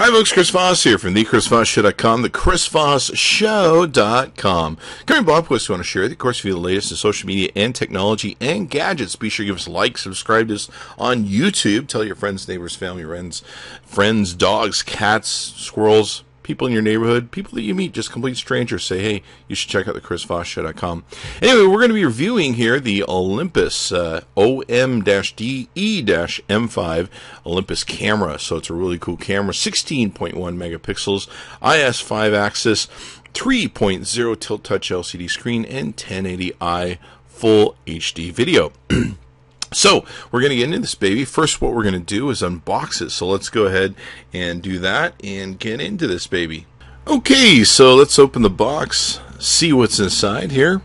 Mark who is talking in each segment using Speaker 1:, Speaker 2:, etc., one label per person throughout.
Speaker 1: Hi folks, Chris Voss here from thechrisvossshow.com, thechrisvossshow.com. Coming blog post we want to share with you, of course, via the latest in social media and technology and gadgets. Be sure to give us a like, subscribe to us on YouTube. Tell your friends, neighbors, family, friends, dogs, cats, squirrels, people in your neighborhood, people that you meet, just complete strangers. Say, hey, you should check out thechrisvossshow.com. Anyway, we're going to be reviewing here the Olympus OM-D-E-M5 Olympus camera. So it's a really cool camera, 16.1 megapixels, IS 5-axis, 3.0 tilt touch LCD screen, and 1080i full HD video. So, we're going to get into this baby. First, what we're going to do is unbox it. So, let's go ahead and do that and get into this baby. Okay, so let's open the box, see what's inside here.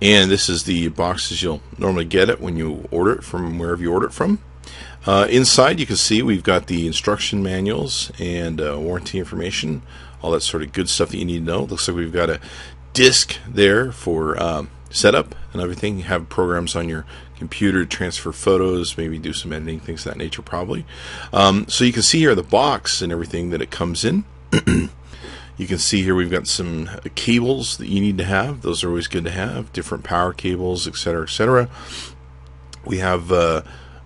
Speaker 1: And this is the box as you'll normally get it when you order it from wherever you order it from. Inside, you can see we've got the instruction manuals and warranty information, all that sort of good stuff that you need to know. Looks like we've got a disc there for setup and everything. You have programs on your computer to transfer photos, maybe do some editing, things of that nature probably. So you can see here the box and everything that it comes in. You can see here we've got some cables that you need to have. Those are always good to have. Different power cables, etc., etc. We have,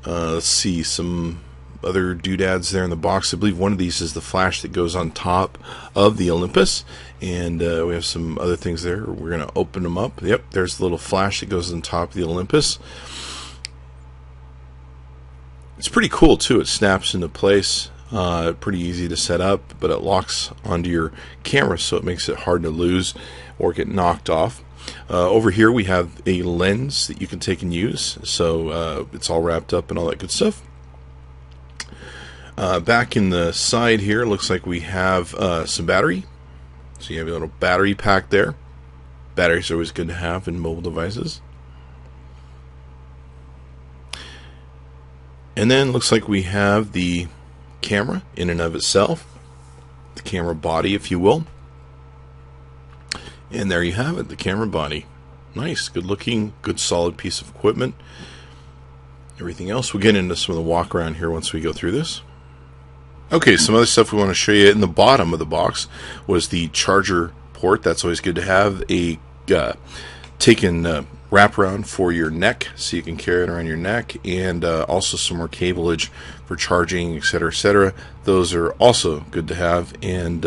Speaker 1: let's see, some other doodads there in the box. I believe one of these is the flash that goes on top of the Olympus, and we have some other things there. We're going to open them up. Yep, there's the little flash that goes on top of the Olympus. It's pretty cool too. It snaps into place, pretty easy to set up, but it locks onto your camera, so it makes it hard to lose or get knocked off. Over here we have a lens that you can take and use, so it's all wrapped up and all that good stuff. Back in the side here, looks like we have some battery. So you have a little battery pack there. Batteries are always good to have in mobile devices. And then looks like we have the camera in and of itself. The camera body, if you will. And there you have it, the camera body. Nice, good looking, good solid piece of equipment. Everything else, we'll get into some of the walk around here once we go through this. Okay, some other stuff we want to show you in the bottom of the box was the charger port. That's always good to have. A wraparound for your neck, so you can carry it around your neck, and also some more cableage for charging, etc., etc. Those are also good to have, and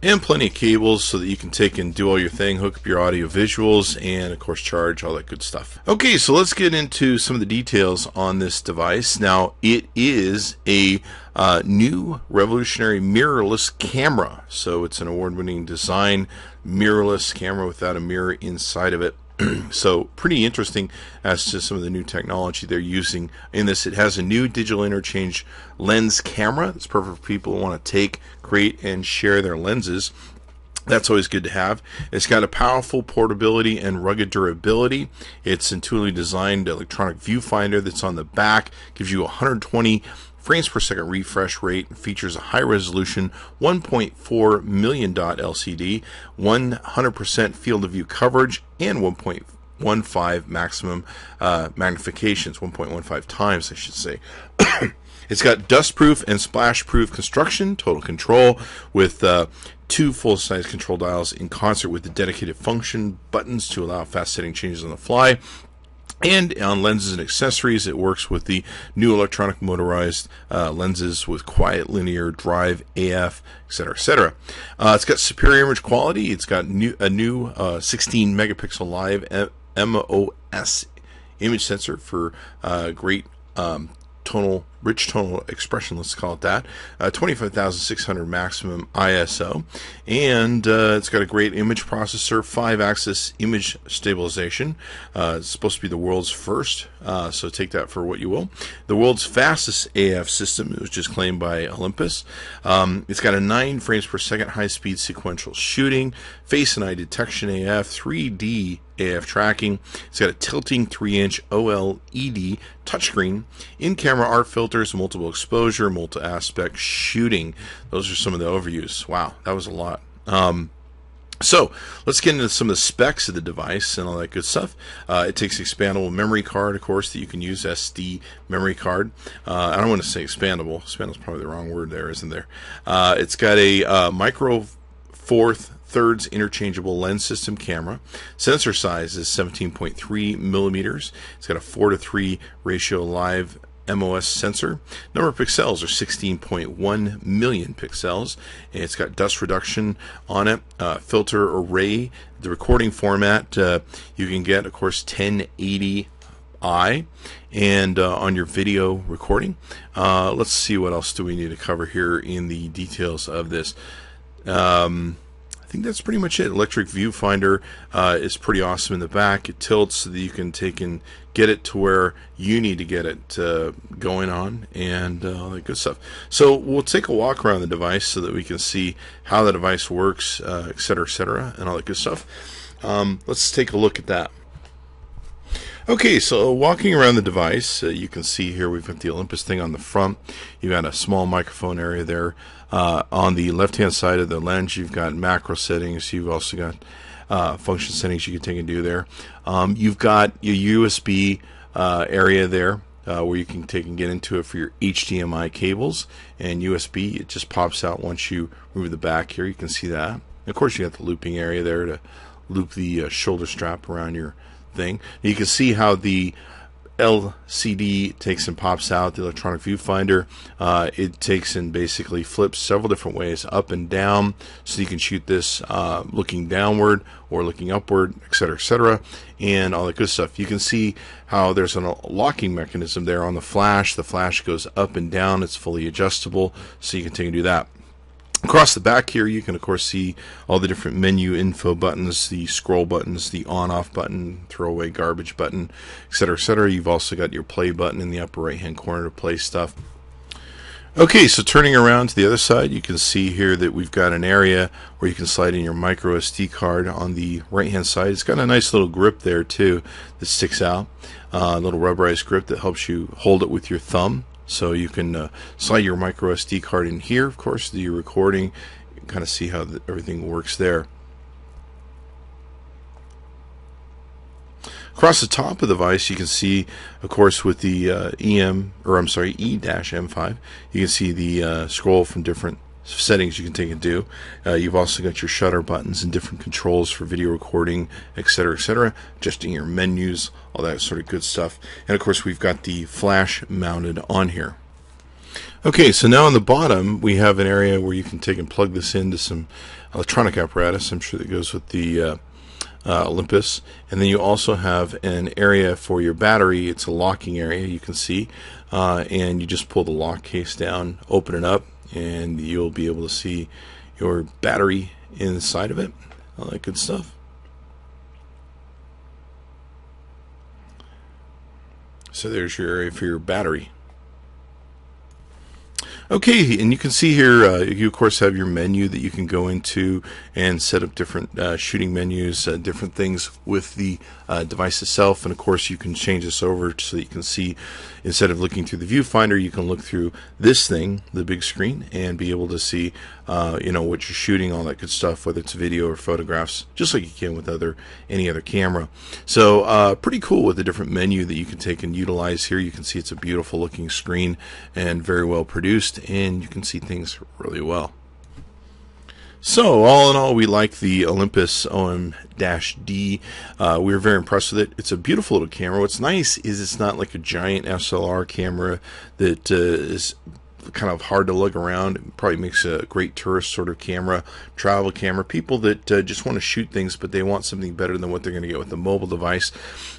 Speaker 1: plenty of cables so that you can take and do all your thing, hook up your audio visuals, and of course charge, all that good stuff. Okay, so let's get into some of the details on this device. Now, it is a new revolutionary mirrorless camera. So it's an award-winning design mirrorless camera without a mirror inside of it. So pretty interesting as to some of the new technology they're using in this. It has a new digital interchange lens camera. It's perfect for people who want to take, create, and share their lenses. That's always good to have. It's got a powerful portability and rugged durability. It's intuitively designed electronic viewfinder that's on the back. Gives you 120 frames per second refresh rate, and features a high resolution 1.4 million dot LCD, 100% field of view coverage, and 1.15 maximum magnifications, 1.15 times I should say. It's got dust-proof and splash-proof construction, total control, with 2 full-size control dials in concert with the dedicated function buttons to allow fast-setting changes on the fly. And on lenses and accessories, it works with the new electronic motorized lenses with quiet linear drive, AF, etc., etc. It's got superior image quality. It's got a new 16 megapixel live MOS image sensor for great rich tonal expression, let's call it that. 25,600 maximum ISO, and it's got a great image processor, 5-axis image stabilization. It's supposed to be the world's first, so take that for what you will. The world's fastest AF system, it was just claimed by Olympus. It's got a 9 frames per second high-speed sequential shooting, face and eye detection AF, 3D AF tracking. It's got a tilting 3-inch OLED touchscreen, in-camera art filters, multiple exposure, multi-aspect shooting. Those are some of the overviews. Wow, that was a lot. So let's get into some of the specs of the device and all that good stuff. It takes expandable memory card, of course, that you can use, SD memory card. I don't want to say expandable. Expandable is probably the wrong word there, isn't there? It's got a micro four thirds interchangeable lens system camera. Sensor size is 17.3 millimeters. It's got a 4:3 ratio live MOS sensor. Number of pixels are 16.1 million pixels. And it's got dust reduction on it. Filter array. The recording format you can get, of course, 1080i. And on your video recording. Let's see what else do we need to cover here in the details of this. I think that's pretty much it. Electric viewfinder is pretty awesome in the back. It tilts so that you can take and get it to where you need to get it going on, and all that good stuff. So we'll take a walk around the device so that we can see how the device works, et cetera, and all that good stuff. Let's take a look at that. Okay, so walking around the device, you can see here we've got the Olympus thing on the front. You've got a small microphone area there. On the left-hand side of the lens, you've got macro settings. You've also got function settings you can take and do there. You've got your USB area there where you can take and get into it for your HDMI cables. And USB, it just pops out once you remove the back here. You can see that. And of course, you got the looping area there to loop the shoulder strap around your thing. You can see how the LCD takes and pops out, the electronic viewfinder. It takes and basically flips several different ways, up and down, so you can shoot this looking downward or looking upward, etc., and all that good stuff. You can see how there's a locking mechanism there on the flash. The flash goes up and down. It's fully adjustable, so you can take and do that. Across the back here, you can, of course, see all the different menu info buttons, the scroll buttons, the on-off button, throwaway garbage button, etc., etc. You've also got your play button in the upper right-hand corner to play stuff. Okay, so turning around to the other side, you can see here that we've got an area where you can slide in your micro SD card on the right-hand side. It's got a nice little grip there, too, that sticks out. A little rubberized grip that helps you hold it with your thumb. So you can slide your micro SD card in here, of course, do your recording, kind of see how everything works there. Across the top of the device, you can see, of course, with the E-M5, you can see the scroll from different settings you can take and do. You've also got your shutter buttons and different controls for video recording, etc., adjusting your menus, all that sort of good stuff. And of course, we've got the flash mounted on here. Okay, so now on the bottom we have an area where you can take and plug this into some electronic apparatus. I'm sure that goes with the Olympus. And then you also have an area for your battery. It's a locking area, you can see, and you just pull the lock case down, open it up, and you'll be able to see your battery inside of it, all that good stuff. So there's your area for your battery. Okay, and you can see here, you of course have your menu that you can go into and set up different shooting menus, different things with the device itself. And of course you can change this over so that you can see, instead of looking through the viewfinder, you can look through this thing, the big screen, and be able to see what you're shooting, all that good stuff, whether it's video or photographs, just like you can with any other camera. So pretty cool with the different menu that you can take and utilize here. You can see it's a beautiful looking screen and very well produced, and you can see things really well. So all in all, we like the Olympus OM-D. We were very impressed with it. It's a beautiful little camera. What's nice is it's not like a giant SLR camera that is kind of hard to lug around. It probably makes a great tourist sort of camera, travel camera. People that just want to shoot things, but they want something better than what they're going to get with a mobile device,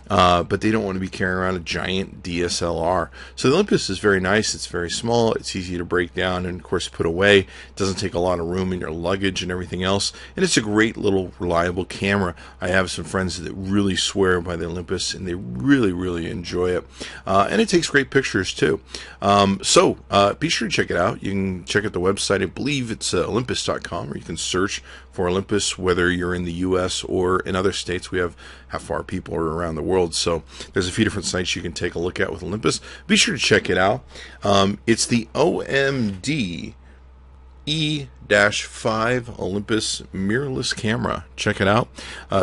Speaker 1: but they don't want to be carrying around a giant DSLR. So the Olympus is very nice. It's very small. It's easy to break down and, of course, put away. It doesn't take a lot of room in your luggage and everything else. And it's a great little reliable camera. I have some friends that really swear by the Olympus, and they really, really enjoy it. And it takes great pictures, too. So be sure to check it out. You can check out the website. I believe it's olympus.com, or you can search for Olympus, whether you're in the U.S. or in other states. We have half our people are around the world, so there's a few different sites you can take a look at with Olympus. Be sure to check it out. It's the OMD E-5 Olympus mirrorless camera. Check it out.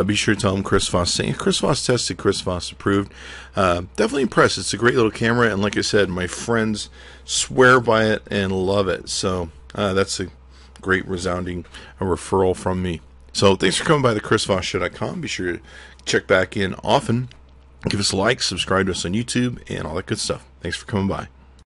Speaker 1: Be sure to tell them Chris Voss saying Chris Voss tested, Chris Voss approved. Definitely impressed. It's a great little camera, and like I said, my friends swear by it and love it. So that's a great resounding referral from me. So thanks for coming by the chrisvossshow.com. Be sure to check back in often. Give us a like, subscribe to us on YouTube, and all that good stuff. Thanks for coming by.